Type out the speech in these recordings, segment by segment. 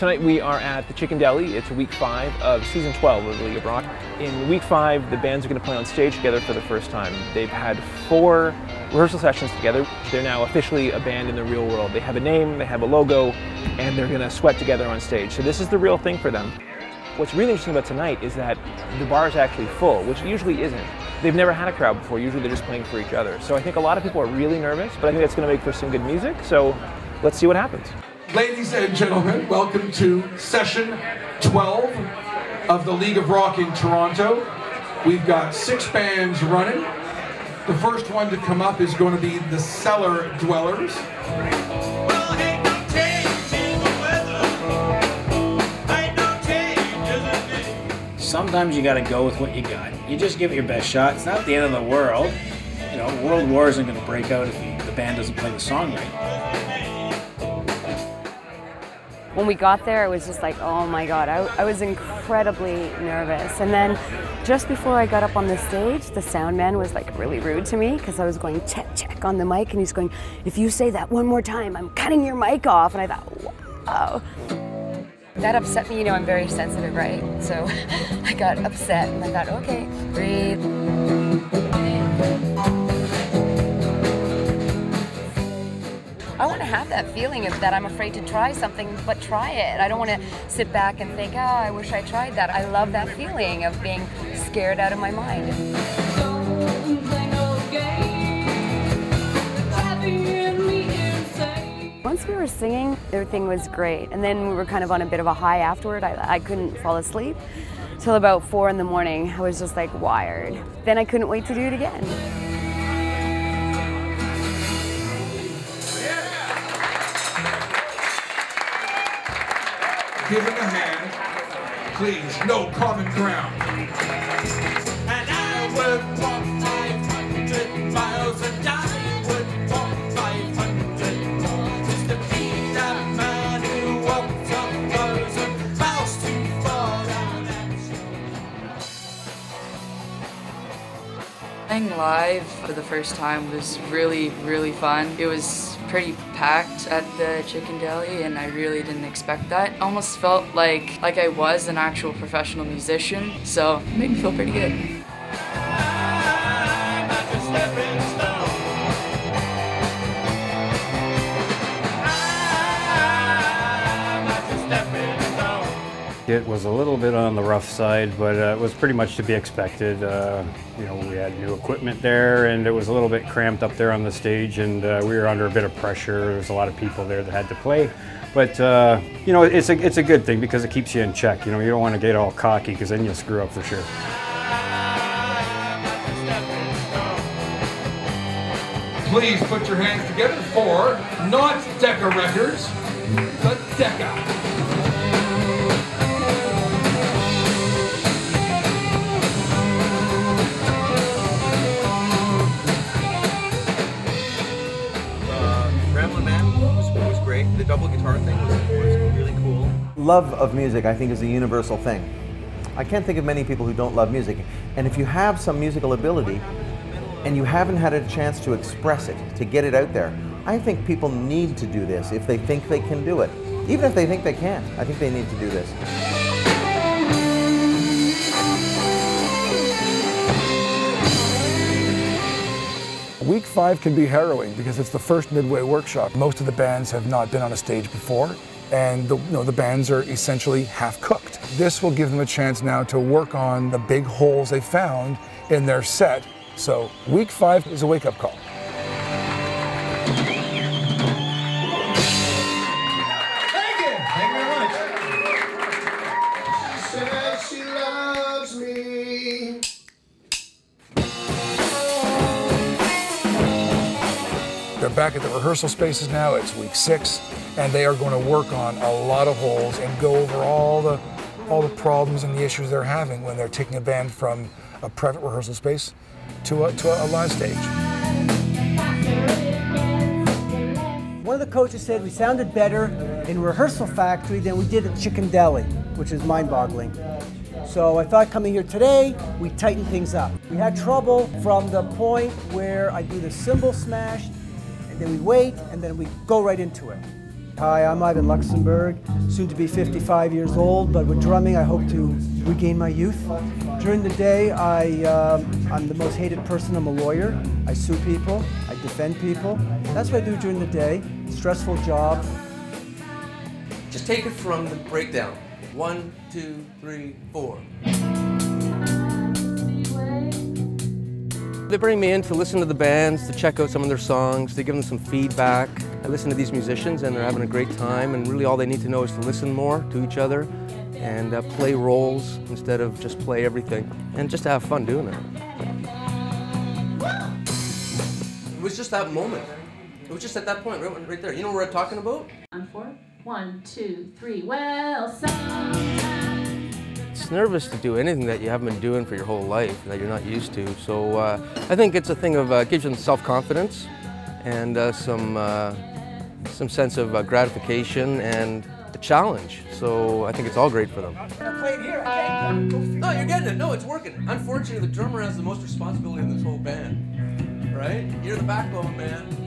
Tonight we are at the Chicken Deli. It's week 5 of season 12 of the League of Rock. In week 5, the bands are going to play on stage together for the first time. They've had 4 rehearsal sessions together. They're now officially a band in the real world. They have a name, they have a logo, and they're going to sweat together on stage. So this is the real thing for them. What's really interesting about tonight is that the bar is actually full, which it usually isn't. They've never had a crowd before. Usually they're just playing for each other. So I think a lot of people are really nervous, but I think that's going to make for some good music. So let's see what happens. Ladies and gentlemen, welcome to session 12 of the League of Rock in Toronto. We've got 6 bands running. The first one to come up is going to be the Cellar Dwellers. Sometimes you gotta go with what you got. You just give it your best shot. It's not the end of the world. You know, world war isn't gonna break out if the band doesn't play the song right. When we got there, it was just like, oh my God, I was incredibly nervous. And then just before I got up on the stage, the sound man was like really rude to me because I was going check, check on the mic, and he's going, if you say that one more time, I'm cutting your mic off. And I thought, wow. That upset me. You know, I'm very sensitive, right? So I got upset and I thought, okay, breathe. I want to have that feeling of that I'm afraid to try something, but try it. I don't want to sit back and think, oh, I wish I tried that. I love that feeling of being scared out of my mind. Once we were singing, everything was great. And then we were kind of on a bit of a high afterward. I couldn't fall asleep till about 4 in the morning. I was just like wired. Then I couldn't wait to do it again. Give him a hand, please. No common ground. And I would walk 500 miles and I would walk 500 just to be that man who walked 1,000 miles too far down that shore. Playing live for the first time was really, really fun. It was pretty packed at the Chicken Deli, and I really didn't expect that. Almost felt like I was an actual professional musician, so it made me feel pretty good. It was a little bit on the rough side, but it was pretty much to be expected. You know, we had new equipment there, and it was a little bit cramped up there on the stage, and we were under a bit of pressure. There was a lot of people there that had to play, but you know, it's a good thing because it keeps you in check. You know, you don't want to get all cocky because then you'll screw up for sure. Please put your hands together for not Decca Records, but Decca. Was great. The double guitar thing was really cool. Love of music, I think, is a universal thing. I can't think of many people who don't love music. And if you have some musical ability and you haven't had a chance to express it, to get it out there, I think people need to do this if they think they can do it. Even if they think they can't, I think they need to do this. Week 5 can be harrowing because it's the first midway workshop. Most of the bands have not been on a stage before, and the bands are essentially half cooked. This will give them a chance now to work on the big holes they found in their set. So week 5 is a wake-up call. Thank you very much. She says she loves me. They're back at the rehearsal spaces now. It's week 6, and they are going to work on a lot of holes and go over all the problems and the issues they're having when they're taking a band from a private rehearsal space to a live stage. One of the coaches said we sounded better in Rehearsal Factory than we did at Chicken Deli, which is mind-boggling. So I thought coming here today, we tighten things up. We had trouble from the point where I do the cymbal smash, and then we wait, and then we go right into it. Hi, I'm Ivan Luxembourg, soon to be 55 years old, but with drumming I hope to regain my youth. During the day I'm the most hated person. I'm a lawyer. I sue people, I defend people. That's what I do during the day. Stressful job. Just take it from the breakdown. 1, 2, 3, 4. They bring me in to listen to the bands, to check out some of their songs, to give them some feedback. I listen to these musicians and they're having a great time, and really all they need to know is to listen more to each other and play roles instead of just play everything, and just to have fun doing it. It was just that moment. It was just at that point, right there. You know what we're talking about? On 4. 1, 2, 3. Well, sometimes. It's nervous to do anything that you haven't been doing for your whole life, that you're not used to. So I think it's a thing of gives you self-confidence and some sense of gratification and a challenge. So I think it's all great for them. No, you're getting it. No, it's working. Unfortunately, the drummer has the most responsibility in this whole band, right? You're the backbone, man.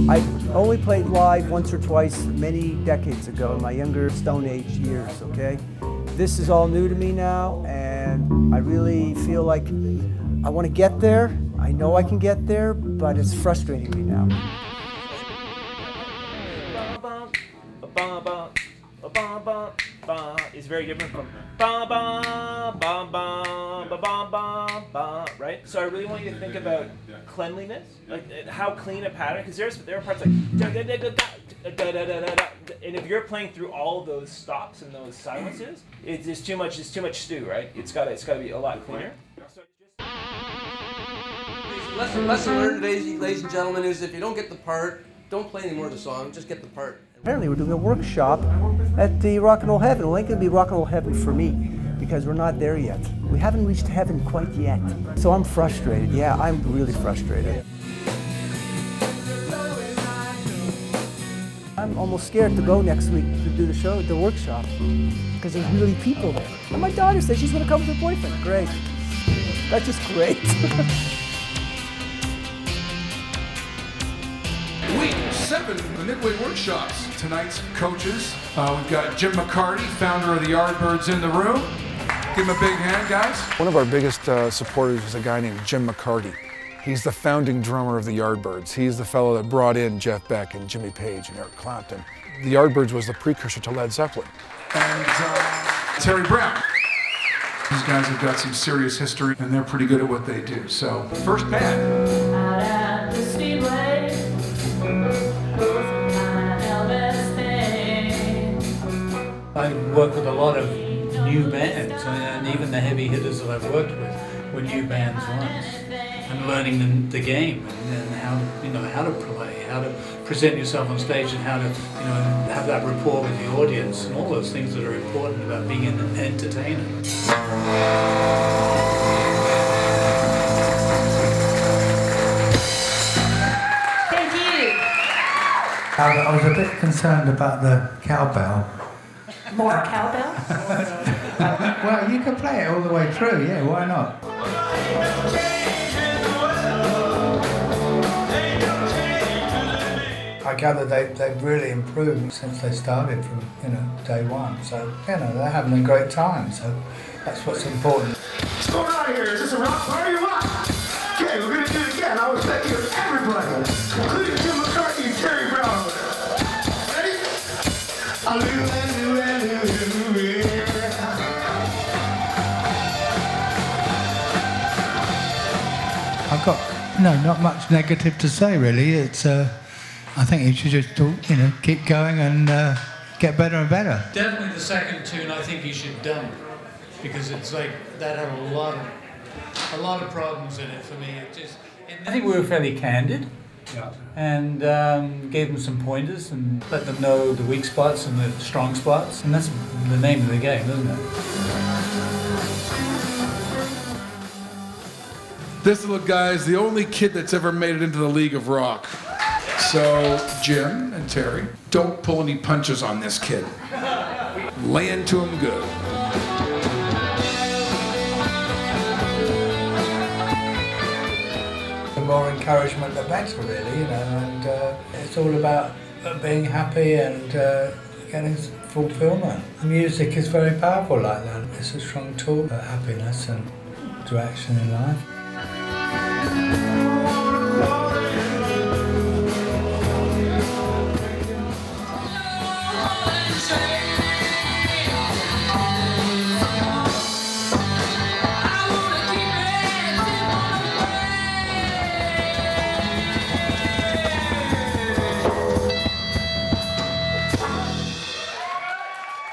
I only played live once or twice many decades ago in my younger Stone Age years, okay? This is all new to me now, and I really feel like I want to get there. I know I can get there, but it's frustrating me now. Is very different from right? So I really want you to think about cleanliness, like how clean a pattern, because there are parts like and if you're playing through all those stops and those silences, it's too much stew, right? It's got to be a lot cleaner. Lesson learned today, ladies and gentlemen, is if you don't get the part, don't play any more of the song, just get the part. Apparently we're doing a workshop at the Rock and Roll Heaven. Well, it ain't going to be Rock and Roll Heaven for me, because we're not there yet. We haven't reached heaven quite yet. So I'm frustrated. Yeah, I'm really frustrated. I'm almost scared to go next week to do the show, the workshop, because there's really people there. And my daughter says she's going to come with her boyfriend. Great. That's just great. Week 7 of the Midway Workshops. Tonight's coaches, we've got Jim McCarty, founder of the Yardbirds, in the room. Give him a big hand, guys. One of our biggest supporters is a guy named Jim McCarty. He's the founding drummer of the Yardbirds. He's the fellow that brought in Jeff Beck and Jimmy Page and Eric Clapton. The Yardbirds was the precursor to Led Zeppelin. And Terry Brown. These guys have got some serious history, and they're pretty good at what they do. So, first band. Out at the Speedway. I work with a lot of new bands, and even the heavy hitters that I've worked with were new bands once. And learning the game and how to play, how to present yourself on stage, and how to have that rapport with the audience, and all those things that are important about being an entertainer. Thank you. I was a bit concerned about the cowbell. More cowbell? Well, you can play it all the way through, yeah, why not? I gather they've really improved since they started from, day one. So, they're having a great time, so that's what's important. What's going on here? Is this a rock party or what? Okay, we're going to do it again. I was thinking of everybody, including Jim McCarthy and Terry Brown. Ready? I've got, not much negative to say, really. It's, I think you should just, keep going and get better and better. Definitely the second tune I think you should dump, because it's like that had a lot of problems in it for me. I think we were fairly candid, and gave them some pointers and let them know the weak spots and the strong spots, and that's the name of the game, isn't it? This little guy is the only kid that's ever made it into the League of Rock. So, Jim and Terry, don't pull any punches on this kid. Lay into him good. more encouragement, the better, really, you know. And it's all about being happy and getting fulfillment. Music is very powerful like that. It's a strong tool for happiness and direction in life.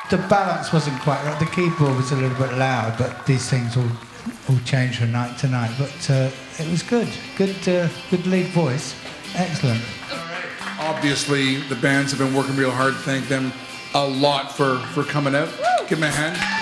The balance wasn't quite right. The keyboard was a little bit loud, but these things all change from night to night. But it was good. Good lead voice. Excellent. Obviously, the bands have been working real hard. Thank them a lot for coming out. Give them a hand.